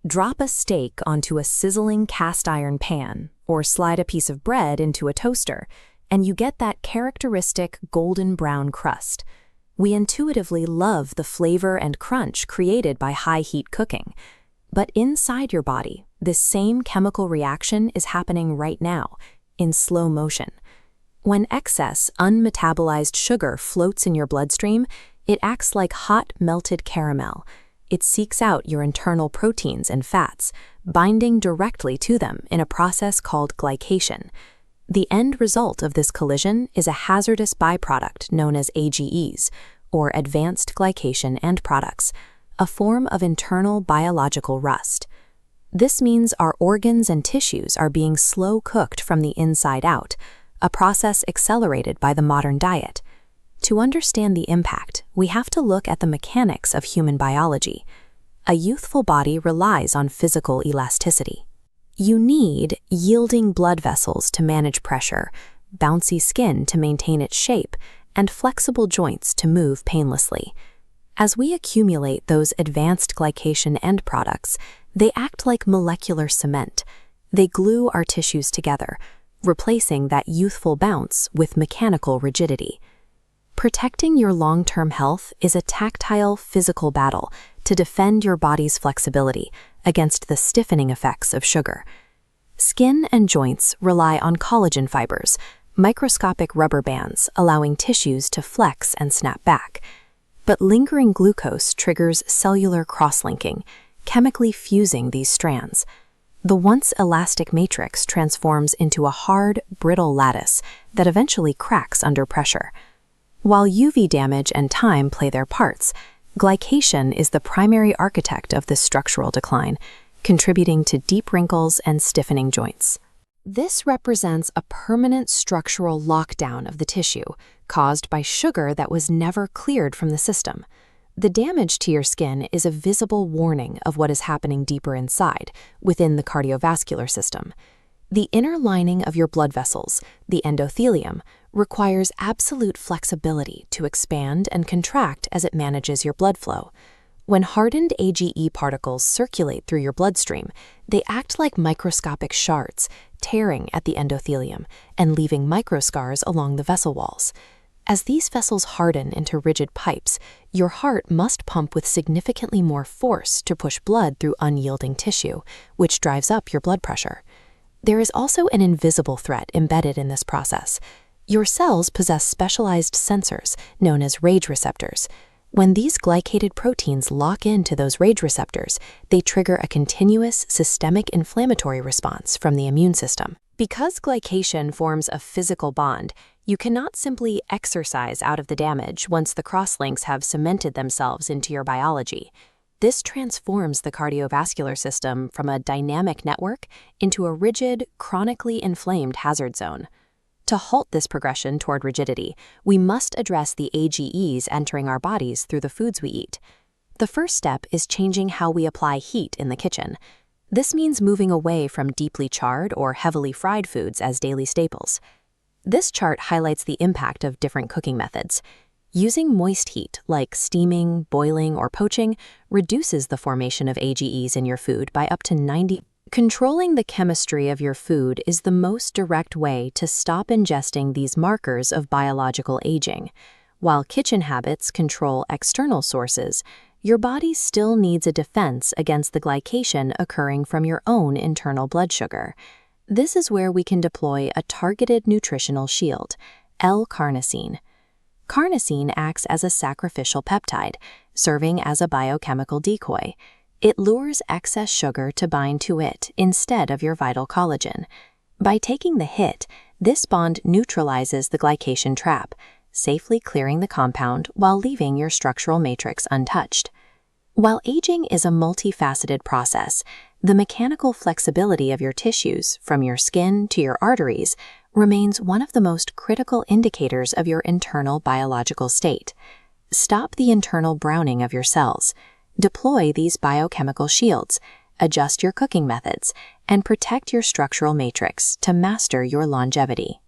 Drop a steak onto a sizzling cast iron pan, or slide a piece of bread into a toaster, and you get that characteristic golden brown crust. We intuitively love the flavor and crunch created by high-heat cooking. But inside your body, this same chemical reaction is happening right now, in slow motion. When excess unmetabolized sugar floats in your bloodstream, it acts like hot melted caramel. It seeks out your internal proteins and fats, binding directly to them in a process called glycation. The end result of this collision is a hazardous byproduct known as AGEs, or Advanced Glycation End-products, a form of internal biological rust. This means our organs and tissues are being slow cooked from the inside out, a process accelerated by the modern diet. To understand the impact, we have to look at the mechanics of human biology. A youthful body relies on physical elasticity. You need yielding blood vessels to manage pressure, bouncy skin to maintain its shape, and flexible joints to move painlessly. As we accumulate those advanced glycation end products, they act like molecular cement. They glue our tissues together, replacing that youthful bounce with mechanical rigidity. Protecting your long-term health is a tactile, physical battle to defend your body's flexibility against the stiffening effects of sugar. Skin and joints rely on collagen fibers, microscopic rubber bands allowing tissues to flex and snap back. But lingering glucose triggers cellular cross-linking, chemically fusing these strands. The once elastic matrix transforms into a hard, brittle lattice that eventually cracks under pressure. While UV damage and time play their parts, glycation is the primary architect of this structural decline, contributing to deep wrinkles and stiffening joints. This represents a permanent structural lockdown of the tissue, caused by sugar that was never cleared from the system. The damage to your skin is a visible warning of what is happening deeper inside, within the cardiovascular system. The inner lining of your blood vessels, the endothelium, requires absolute flexibility to expand and contract as it manages your blood flow. When hardened AGE particles circulate through your bloodstream, they act like microscopic shards, tearing at the endothelium and leaving microscars along the vessel walls. As these vessels harden into rigid pipes, your heart must pump with significantly more force to push blood through unyielding tissue, which drives up your blood pressure. There is also an invisible threat embedded in this process. Your cells possess specialized sensors known as RAGE receptors. When these glycated proteins lock into those RAGE receptors, they trigger a continuous systemic inflammatory response from the immune system. Because glycation forms a physical bond, you cannot simply exercise out of the damage once the crosslinks have cemented themselves into your biology. This transforms the cardiovascular system from a dynamic network into a rigid, chronically inflamed hazard zone. To halt this progression toward rigidity, we must address the AGEs entering our bodies through the foods we eat. The first step is changing how we apply heat in the kitchen. This means moving away from deeply charred or heavily fried foods as daily staples. This chart highlights the impact of different cooking methods. Using moist heat, like steaming, boiling, or poaching, reduces the formation of AGEs in your food by up to 90%. Controlling the chemistry of your food is the most direct way to stop ingesting these markers of biological aging. While kitchen habits control external sources, your body still needs a defense against the glycation occurring from your own internal blood sugar. This is where we can deploy a targeted nutritional shield, L-carnosine. Carnosine acts as a sacrificial peptide, serving as a biochemical decoy. It lures excess sugar to bind to it instead of your vital collagen. By taking the hit, this bond neutralizes the glycation trap, safely clearing the compound while leaving your structural matrix untouched. While aging is a multifaceted process, the mechanical flexibility of your tissues, from your skin to your arteries, remains one of the most critical indicators of your internal biological state. Stop the internal browning of your cells. Deploy these biochemical shields, adjust your cooking methods, and protect your structural matrix to master your longevity.